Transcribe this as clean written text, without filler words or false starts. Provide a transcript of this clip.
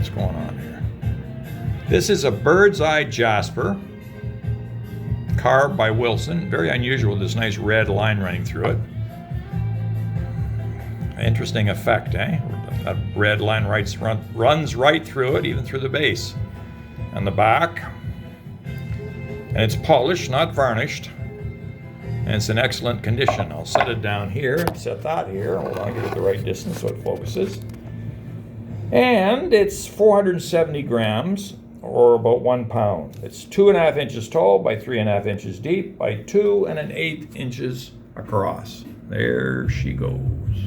what's going on here. This is a bird's eye jasper, carved by Wilson. Very unusual, this nice red line running through it. Interesting effect, eh? That red line runs right through it, even through the base. And the back. And it's polished, not varnished. And it's in excellent condition. I'll set it down here, set that here. Hold on, get it the right distance so it focuses. And it's 470 grams, or about 1 pound. It's 2.5 inches tall by 3.5 inches deep by 2 1/8 inches across. There she goes.